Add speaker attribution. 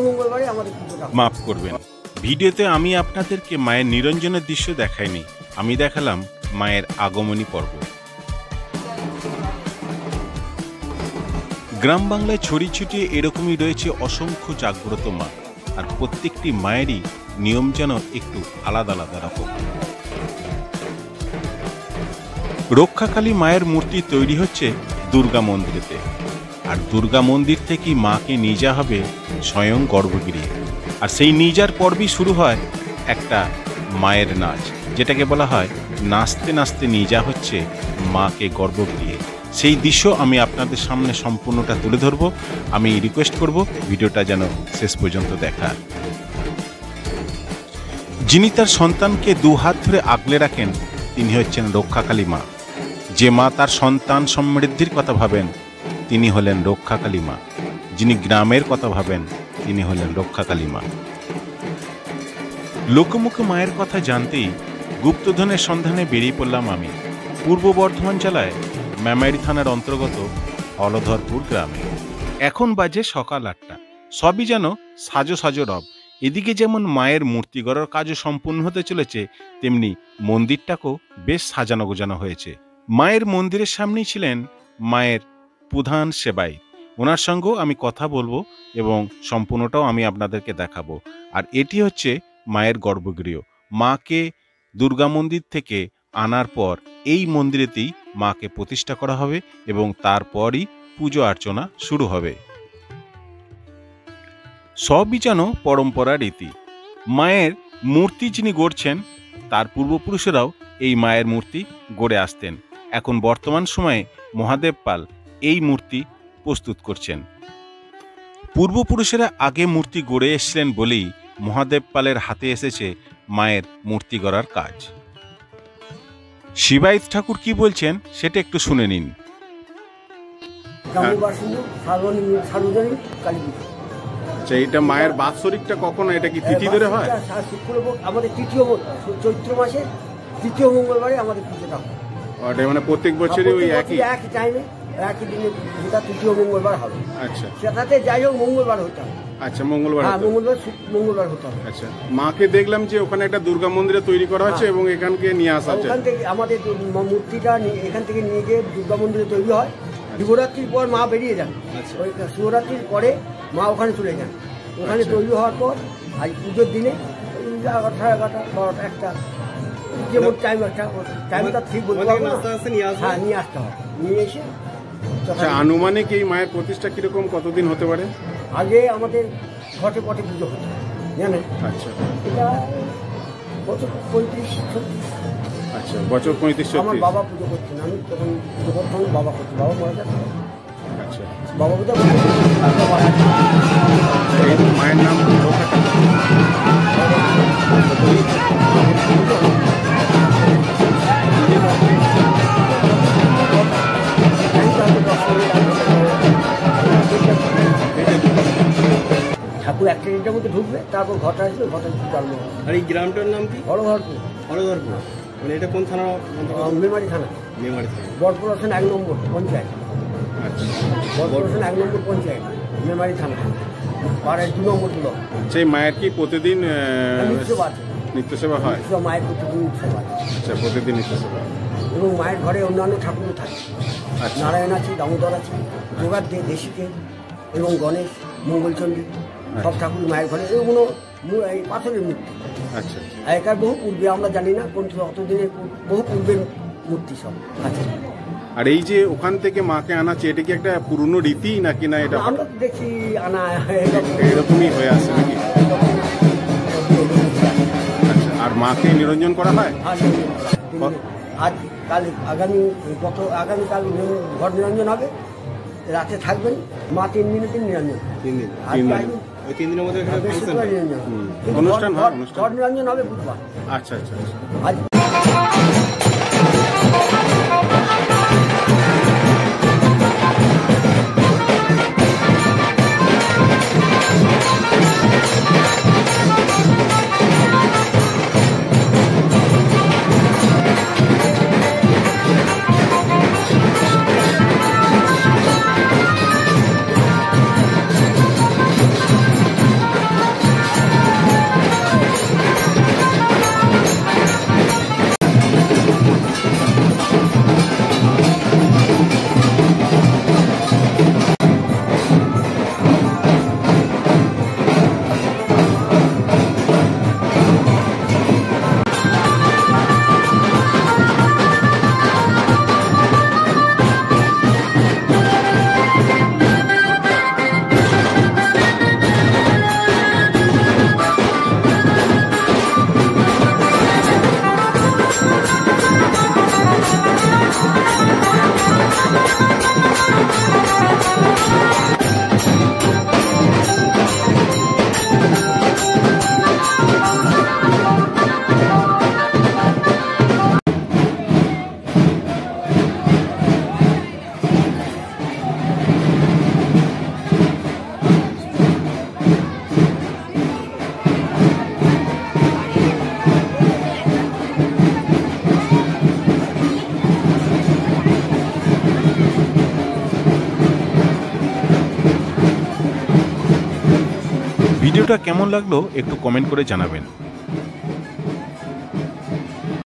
Speaker 1: মঙ্গলবারে আমাদের পুজোটা।
Speaker 2: মাফ করবেন, ভিডিওতে আমি আপনাদেরকে মায়ের নিরঞ্জনের দৃশ্য দেখাইনি, আমি দেখালাম মায়ের আগমনী পর্ব। গ্রাম বাংলায় ছড়িয়ে ছিটিয়ে এরকমই রয়েছে অসংখ্য জাগ্রত মা, আর প্রত্যেকটি মায়েরই নিয়ম যেন একটু আলাদা আলাদা রকম। রক্ষাকালী মায়ের মূর্তি তৈরি হচ্ছে দুর্গা মন্দিরেতে, আর দুর্গা মন্দির থেকেই মাকে নিয়ে যাওয়া হবে স্বয়ং গর্ভগৃহে। আর সেই নিয়ে যাওয়ার পর্বই শুরু হয় একটা মায়ের নাচ, যেটাকে বলা হয় নাচতে নাচতে নিয়ে যাওয়া হচ্ছে মাকে গর্ভগৃহে। সেই দৃশ্য আমি আপনাদের সামনে সম্পূর্ণটা তুলে ধরবো। আমি রিকোয়েস্ট করব ভিডিওটা যেন শেষ পর্যন্ত দেখার। যিনি তার সন্তানকে দু হাত ধরে আগলে রাখেন তিনি হচ্ছেন রক্ষাকালী মা। যে মা তার সন্তান সমৃদ্ধির কথা ভাবেন তিনি হলেন রক্ষাকালী মা। যিনি গ্রামের কথা ভাবেন তিনি হলেন রক্ষাকালী মা। লোকমুখে মায়ের কথা জানতেই গুপ্তধনের সন্ধানে বেরিয়ে পড়লাম আমি পূর্ব বর্ধমান জেলায় মেমারি থানার অন্তর্গত হলধরপুর গ্রামে। এখন বাজে সকাল 8টা, সবই যেন সাজো সাজো রব। এদিকে যেমন মায়ের মূর্তি গড়ার কাজও সম্পূর্ণ হতে চলেছে, তেমনি মন্দিরটাকেও বেশ সাজানো গোজানো হয়েছে। মায়ের মন্দিরের সামনেই ছিলেন মায়ের প্রধান সেবাই, ওনার সঙ্গেও আমি কথা বলবো এবং সম্পূর্ণটাও আমি আপনাদেরকে দেখাবো। আর এটি হচ্ছে মায়ের গর্ভগৃহ। মাকে দুর্গা মন্দির থেকে আনার পর এই মন্দিরেতেই মাকে প্রতিষ্ঠা করা হবে এবং তারপরই পুজো অর্চনা শুরু হবে। সবই যেন পরম্পরা রীতি। মায়ের মূর্তি যিনি গড়ছেন তার পূর্বপুরুষেরাও এই মায়ের মূর্তি গড়ে আসতেন। এখন বর্তমান সময়ে মহাদেব পাল এই মূর্তি প্রস্তুত করছেন। পূর্বপুরুষেরা আগে মূর্তি গড়ে এসেছিলেন বলেই মহাদেব পালের হাতে এসেছে মায়ের মূর্তি গড়ার কাজ। শিবায়িত ঠাকুর কি বলছেন সেটা একটু শুনে নিন।
Speaker 3: আচ্ছা, এটা মায়ের বাৎসরিকটা কখন, এটা কি তিথি ধরে হয়?
Speaker 1: আমাদের তৃতীয় চৈত্র মাসে তৃতীয় মঙ্গলবারে আমাদের পুজোটা হয়।
Speaker 3: ওটা মানে প্রত্যেক বছরই ওই একই
Speaker 1: টাইমে একই দিনে যেটা তৃতীয় মঙ্গলবার হবে।
Speaker 3: আচ্ছা,
Speaker 1: সেটাতে যাই হোক মঙ্গলবার হতে হবে।
Speaker 3: আচ্ছা, মঙ্গলবার
Speaker 1: মঙ্গলবার হতে হবে।
Speaker 3: আচ্ছা, মাকে দেখলাম যে ওখানে একটা দুর্গা মন্দিরে তৈরি করা হচ্ছে এবং এখানকে নিয়ে আসা হচ্ছে।
Speaker 1: ওখান থেকে আমাদের মূর্তিটা এখান থেকে নিয়ে গিয়ে দুর্গা মন্দিরে তৈরি হয়। শিবরাত্রির পর মা বেরিয়ে যান, ওই শিবরাত্রির পরে মা ওখানে চলে যান। ওখানে তৈরি হওয়ার পর আজ পুজোর দিনে 11, 11:30, 12টা, 1টা যেমন টাইম, একটা টাইমটা ঠিক বলতে পারবো না। হ্যাঁ, নিয়ে আসতে হবে। নিয়ে এসে
Speaker 3: আনুমানিক এই মায়ের প্রতিষ্ঠা কিরকম কতদিন হতে পারে?
Speaker 1: আগে আমাদের ঘটে পটে পুজো হতো, জানেন।
Speaker 3: আচ্ছা,
Speaker 1: এটা বছর 35-36।
Speaker 3: আচ্ছা, বছর 35-36।
Speaker 1: আমার বাবা পুজো করতেন, আমি তখন পুজো করতাম, বাবা করতেন, বাবা মারা যাচ্ছে।
Speaker 3: আচ্ছা,
Speaker 1: বাবা কোথাও
Speaker 3: মায়ের নাম
Speaker 1: ঠাকুর একটা দিনটার মধ্যে ঢুকবে, তারপর ঘটা আসবে, ঘটা চালবে।
Speaker 4: আর এই গ্রামটার নাম কি?
Speaker 1: হলধরপুর।
Speaker 4: হলধরপুর মানে এটা কোন থানা?
Speaker 1: মেমারি থানা।
Speaker 4: মেমারি থানা,
Speaker 1: বরপুরাসন 1 নম্বর পঞ্চায়েত।
Speaker 3: আচ্ছা,
Speaker 1: বরপুরাসন 1 নম্বর পঞ্চায়েত, মেমারি থানা, পাড়ায় 2 নম্বর ব্লক।
Speaker 3: সেই মায়ের কি প্রতিদিন নিত্য সেবা হয়?
Speaker 1: মায়ের প্রতিদিন নিত্য সেবা।
Speaker 3: আচ্ছা, প্রতিদিন নিত্য সেবা।
Speaker 1: এবং মায়ের ঘরে অন্যান্য ঠাকুরও থাকে। নারায়ণ আছে, দামোদর আছে, যোগার দে, দেশিকে এবং গণেশ, মঙ্গলচণ্ডী, সব ঠাকুর মায়ের ঘরে। এগুলো এই পাথরের মূর্তি।
Speaker 3: আচ্ছা,
Speaker 1: আগেকার বহু পূর্বে, আমরা জানি না কোন অতদিনের, বহু পূর্বের মূর্তি সব আছে।
Speaker 3: আর এই যে ওখান থেকে মাকে আনাচ্ছে, এটা কি একটা পুরনো রীতি নাকি না? এটা
Speaker 1: আমরা দেখি আনা
Speaker 3: এরকমই হয়ে আসছে নাকি? আচ্ছা, আর মাকে নিরঞ্জন করা হয়?
Speaker 1: আজ কাল আগামীকাল ঘর নিরঞ্জন হবে, রাতে থাকবেন মা 3 দিনে নিরঞ্জন।
Speaker 4: 3 দিন? ওই 3 দিনের মধ্যে
Speaker 3: অনুষ্ঠান হয়?
Speaker 1: ঘর নিরঞ্জন হবে বুধবার।
Speaker 3: আচ্ছা, আচ্ছা,
Speaker 1: আজ
Speaker 2: ভিডিওটা কেমন লাগলো একটু কমেন্ট করে জানাবেন।